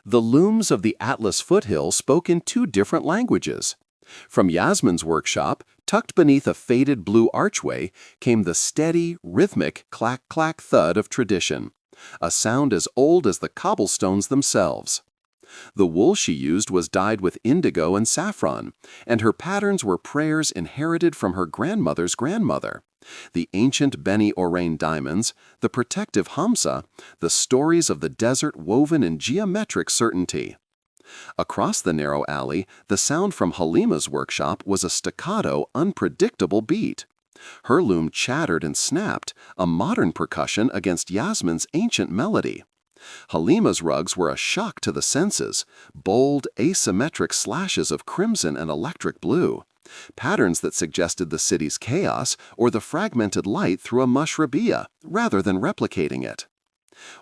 The looms of the Atlas foothill spoke in two different languages. From Yasmin's workshop, tucked beneath a faded blue archway, came the steady, rhythmic clack-clack thud of tradition, a sound as old as the cobblestones themselves. The wool she used was dyed with indigo and saffron, and her patterns were prayers inherited from her grandmother's grandmother. The ancient Beni Orain diamonds, the protective Hamsa, the stories of the desert woven in geometric certainty. Across the narrow alley, the sound from Halima's workshop was a staccato, unpredictable beat. Her loom chattered and snapped, a modern percussion against Yasmin's ancient melody. Halima's rugs were a shock to the senses, bold, asymmetric slashes of crimson and electric blue, patterns that suggested the city's chaos or the fragmented light through a mushrabiyah, rather than replicating it.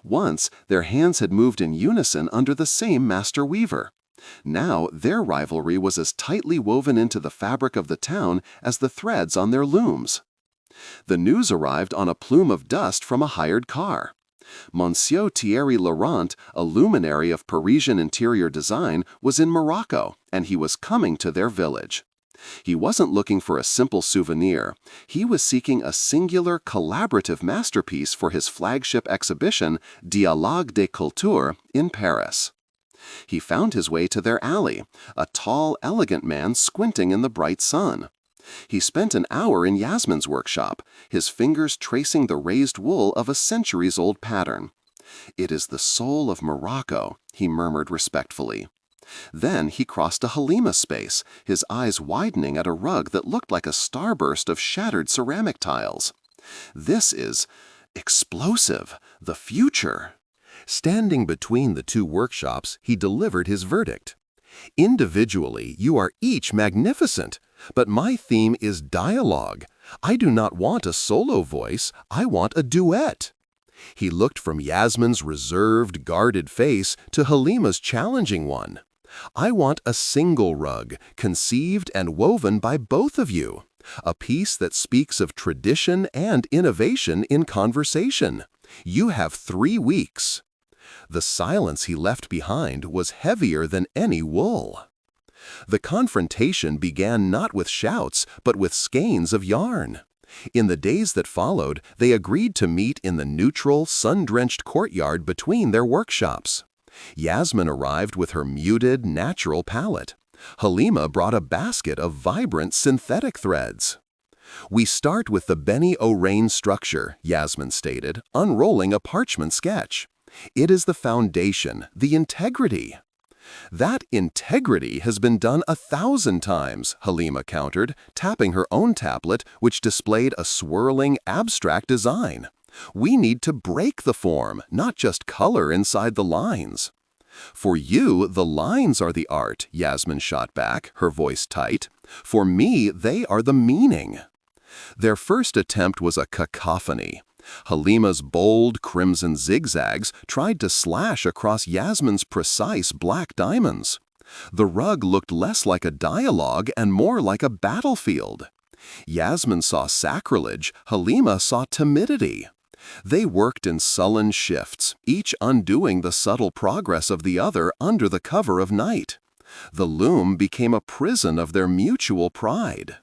Once, their hands had moved in unison under the same master weaver. Now, their rivalry was as tightly woven into the fabric of the town as the threads on their looms. The news arrived on a plume of dust from a hired car. Monsieur Thierry Laurent, a luminary of Parisian interior design, was in Morocco, and he was coming to their village. He wasn't looking for a simple souvenir. He was seeking a singular, collaborative masterpiece for his flagship exhibition, Dialogue des Cultures, in Paris. He found his way to their alley, a tall, elegant man squinting in the bright sun. He spent an hour in Yasmin's workshop, his fingers tracing the raised wool of a centuries-old pattern. "It is the soul of Morocco," he murmured respectfully. Then he crossed a Halima space, his eyes widening at a rug that looked like a starburst of shattered ceramic tiles. "This is explosive, the future." Standing between the two workshops, he delivered his verdict. "Individually, you are each magnificent, but my theme is dialogue. I do not want a solo voice, I want a duet." He looked from Yasmin's reserved, guarded face to Halima's challenging one. "I want a single rug, conceived and woven by both of you. A piece that speaks of tradition and innovation in conversation. You have 3 weeks." The silence he left behind was heavier than any wool. The confrontation began not with shouts, but with skeins of yarn. In the days that followed, they agreed to meet in the neutral, sun-drenched courtyard between their workshops. Yasmin arrived with her muted, natural palette. Halima brought a basket of vibrant synthetic threads. "We start with the Beni Orain structure," Yasmin stated, unrolling a parchment sketch. "It is the foundation, the integrity." "That integrity has been done 1,000 times, Halima countered, tapping her own tablet, which displayed a swirling, abstract design. "We need to break the form, not just color inside the lines." "For you, the lines are the art," Yasmin shot back, her voice tight. "For me, they are the meaning." Their first attempt was a cacophony. Halima's bold, crimson zigzags tried to slash across Yasmin's precise black diamonds. The rug looked less like a dialogue and more like a battlefield. Yasmin saw sacrilege, Halima saw timidity. They worked in sullen shifts, each undoing the subtle progress of the other under the cover of night. The loom became a prison of their mutual pride.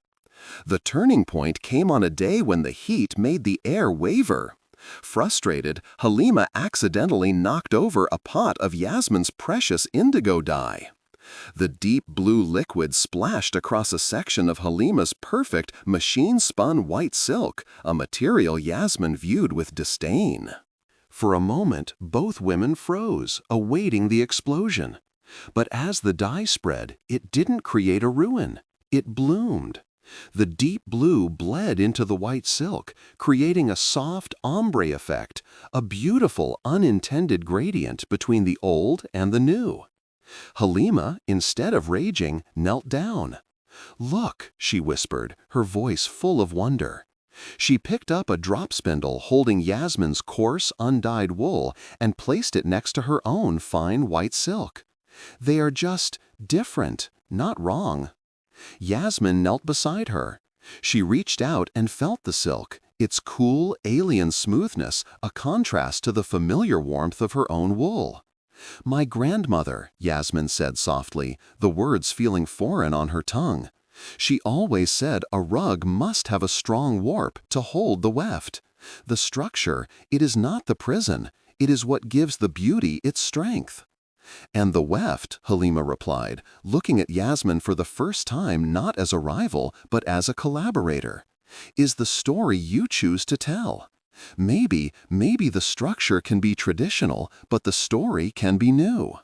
The turning point came on a day when the heat made the air waver. Frustrated, Halima accidentally knocked over a pot of Yasmin's precious indigo dye. The deep blue liquid splashed across a section of Halima's perfect machine-spun white silk, a material Yasmin viewed with disdain. For a moment, both women froze, awaiting the explosion. But as the dye spread, it didn't create a ruin. It bloomed. The deep blue bled into the white silk, creating a soft ombre effect, a beautiful unintended gradient between the old and the new. Halima, instead of raging, knelt down. "Look," she whispered, her voice full of wonder. She picked up a drop spindle holding Yasmin's coarse, undyed wool and placed it next to her own fine white silk. "They are just different, not wrong." Yasmin knelt beside her. She reached out and felt the silk, its cool, alien smoothness, a contrast to the familiar warmth of her own wool. "My grandmother," Yasmin said softly, the words feeling foreign on her tongue. "She always said a rug must have a strong warp to hold the weft. The structure, it is not the prison, it is what gives the beauty its strength." "And the weft," Halima replied, looking at Yasmin for the first time not as a rival, but as a collaborator, "is the story you choose to tell. Maybe the structure can be traditional, but the story can be new."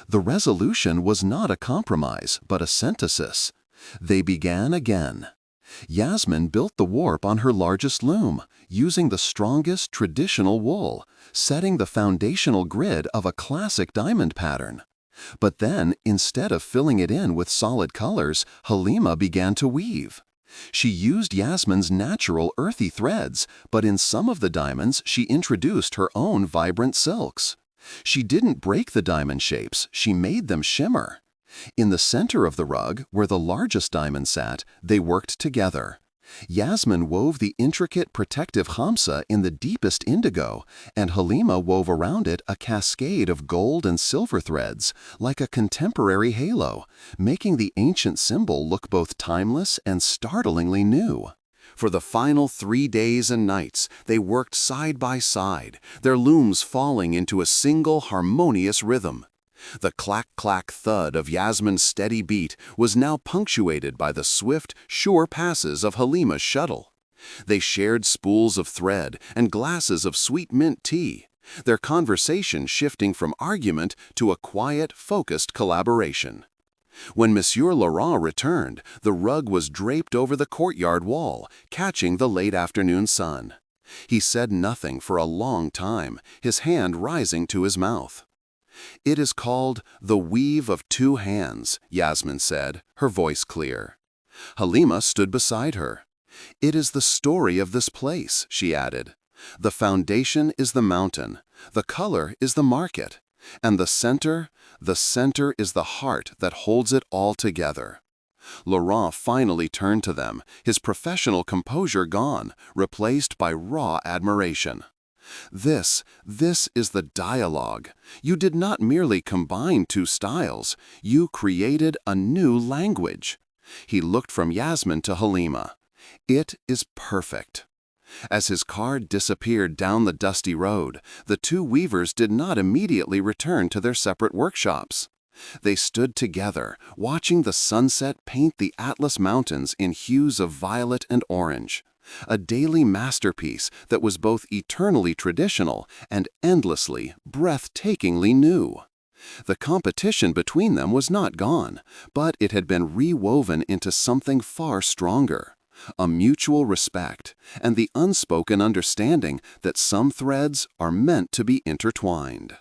The resolution was not a compromise, but a synthesis. They began again. Yasmin built the warp on her largest loom, using the strongest traditional wool, setting the foundational grid of a classic diamond pattern. But then, instead of filling it in with solid colors, Halima began to weave. She used Yasmin's natural earthy threads, but in some of the diamonds she introduced her own vibrant silks. She didn't break the diamond shapes, she made them shimmer. In the center of the rug, where the largest diamond sat, they worked together. Yasmin wove the intricate protective khamsa in the deepest indigo, and Halima wove around it a cascade of gold and silver threads, like a contemporary halo, making the ancient symbol look both timeless and startlingly new. For the final 3 days and nights, they worked side by side, their looms falling into a single harmonious rhythm. The clack-clack thud of Yasmin's steady beat was now punctuated by the swift, sure passes of Halima's shuttle. They shared spools of thread and glasses of sweet mint tea, their conversation shifting from argument to a quiet, focused collaboration. When Monsieur Laurent returned, the rug was draped over the courtyard wall, catching the late afternoon sun. He said nothing for a long time, his hand rising to his mouth. "It is called The Weave of Two Hands," Yasmin said, her voice clear. Halima stood beside her. "It is the story of this place," she added. "The foundation is the mountain, the color is the market, and the center is the heart that holds it all together." Laurent finally turned to them, his professional composure gone, replaced by raw admiration. This is the dialogue. You did not merely combine two styles, you created a new language." He looked from Yasmin to Halima. "It is perfect." As his car disappeared down the dusty road, the two weavers did not immediately return to their separate workshops. They stood together, watching the sunset paint the Atlas Mountains in hues of violet and orange. A daily masterpiece that was both eternally traditional and endlessly, breathtakingly new. The competition between them was not gone, but it had been rewoven into something far stronger. A mutual respect and the unspoken understanding that some threads are meant to be intertwined.